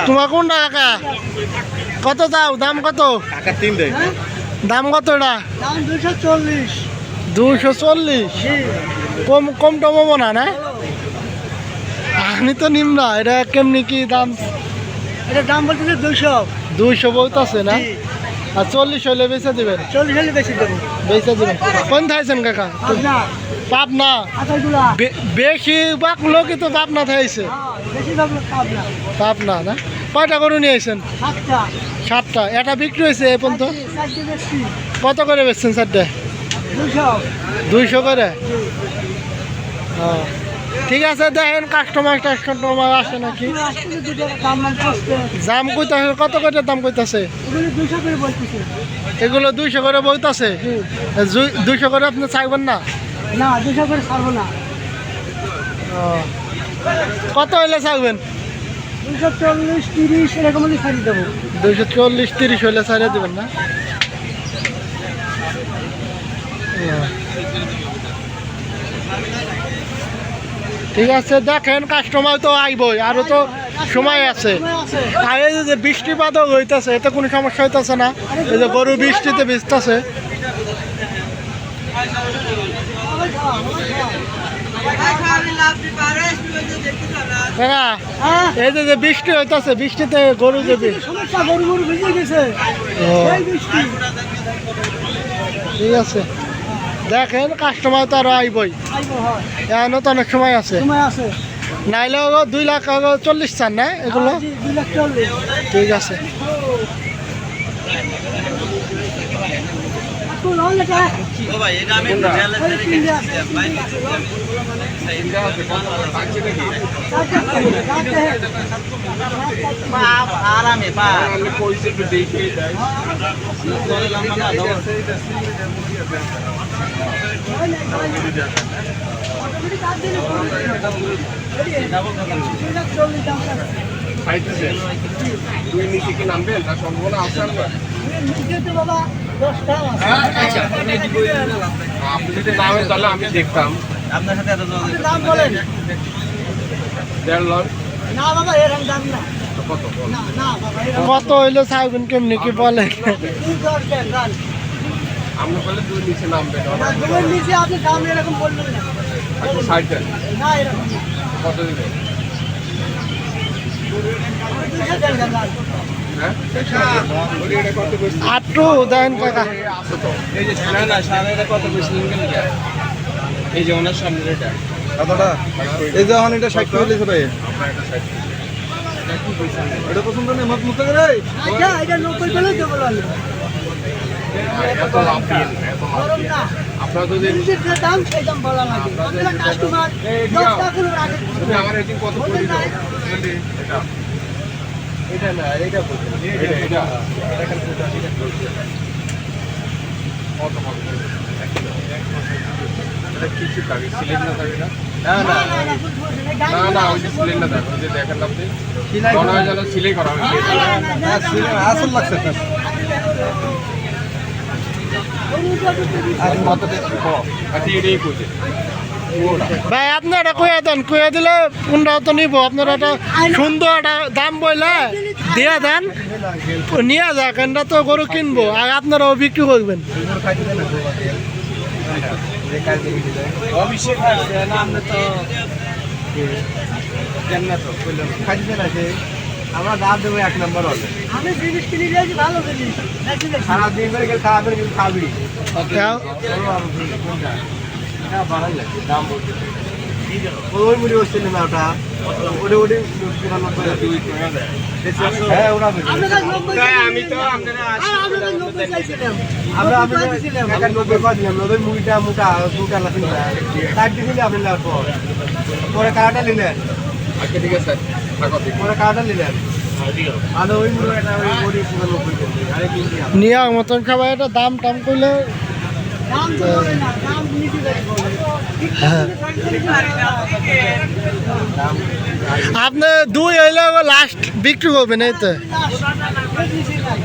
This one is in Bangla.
তোমার কোনটা কাকা? কত দাও? দাম কত? দাম কত? এটা 240। 240? কম কম টমাবো না না? আমি তো নিম না। এটা কেমনি কি দাম? এটা দাম বলতেছে 200। 200 বলতেছে না? আর 40 হলে বেচে দেবেন? 40 হলে বেশি দেবো। বেচে দেবেন। কোন থাইছেন কাকা? পাবনা। বেশি বাক লোকই তো পাবনা থাইছে। পাবনা না? কয়টা গরু নিয়ে আইছেন? 7টা। এটা বিক্রি হয়েছে এই পর্যন্ত? কত করে বেচছেন 4টে? 200 করে? ঠিক আছে, দেখেন কাস্টমার আসে নাকি। দাম কইতাছে কত করে? দাম কইতাছে এগুলো 200 করে বলতেছে। 200 করে আপনি চাইবেন না? না, 200 করে ছাড়বো না। কত হইলে চাইবেন? 240, 30 এরকম হলে ছাড়িয়ে দেবো। 240, 30 হইলে ছাড়িয়ে দেবেন না? ঠিক আছে, দেখেন কাস্টমার তো আইবই, আরো তো সময় আছে। আর এই যে বৃষ্টিপাতও হইতেছে, এতে কোনো সমস্যা হইতেছে না? এই যে গরু বৃষ্টিতে ভিজতেছে। এই যে বৃষ্টি হইতেছে, বৃষ্টিতে গরু যাবে। ঠিক আছে, দেখেন কাস্টমার তো আরো আইবই, এখনো তো অনেক সময় আছে। নাইলে 2,40,000 চান না এগুলো? ঠিক আছে। আরামে তুই নিচে কি নামবেন না? সম্ভাবনা আছে আপনি যদি নামেন তাহলে আমি দেখতাম। আপনার সাথে দাম বলেন। 1.5 লাখ। না বাবা, এরকম দাম না। কত হইলে চাইবেন কেমনি কি বলেন? আমরা বলে তুই নিচে নামবেন। নিচে আপনি দাম এরকম বলবেন না। 60 না, এরকম কত দিবেন? আটটু দেন কাকা। এই যে না সাড়ে কত বেশি এই যে ওনার সামনে এটা কতটা? এই যে এটা 60 হইছে ভাই। এটা পছন্দ নেই মত মুখ করে। আচ্ছা, এটা 90 বলে দেবো। এত লাভ দিয়ে আপনারা যদি দাম সেই দাম বলা লাগে। আপনারা কাস্টমার 10 টাকা করে রাখেন। তুমি আমার এদিন কত করে দাও? এটা না, এটা বলতে এটা কত হবে? এটা কিছু থাকে সিলিন্ডার থাকে না? না না না না, ওই যে সিলিন্ডার থাকে, ওই যে দেখেন আপনি মনে হয় যেন সিলাই করা হয়েছে। আসল লাগছে। এটাই করছে ভাই আপনারা কইয়া দেন, কইয়া দিলে কোনটা তো নিব। আপনারা একটা সুন্দর একটা দাম বইলে দিয়ে দেন, নিয়ে যাক। এটা তো গরু কিনবো আর আপনারাও বিক্রি করবেন। অভিষেক আসছে না, আমরা তো কেমন তো আমরা দাম দেবো 1 নম্বর হবে। আমি জিনিস কিনে নিয়েছি, ভালো জিনিস। সারাদিন করে গেলে খাওয়াবেন, কিন্তু খাবি দাম বলতে ওই মুড়ি হচ্ছিল না ওটা। ওটা ওটা হ্যাঁ ওরা আমি তো আমরা আপনার 90 করে দিলাম। ওই মুড়িটা মোটা দুটা লাখ তার দিলে আপনি নেওয়ার পর পরে কাটা নিলেন। আচ্ছা ঠিক আছে পরে কাটা নিলেন। আর ওই মুড়িটা ওই মুড়ি পুরো 90 করে আরে কি নিয়া মতন খাবার একটা দাম টাম করলে দাম তো বলে না, দাম নিচে বলে। আপনি দুই হইলে লাস্ট বিক্রি করবেন এই তো না, নিচে নাই।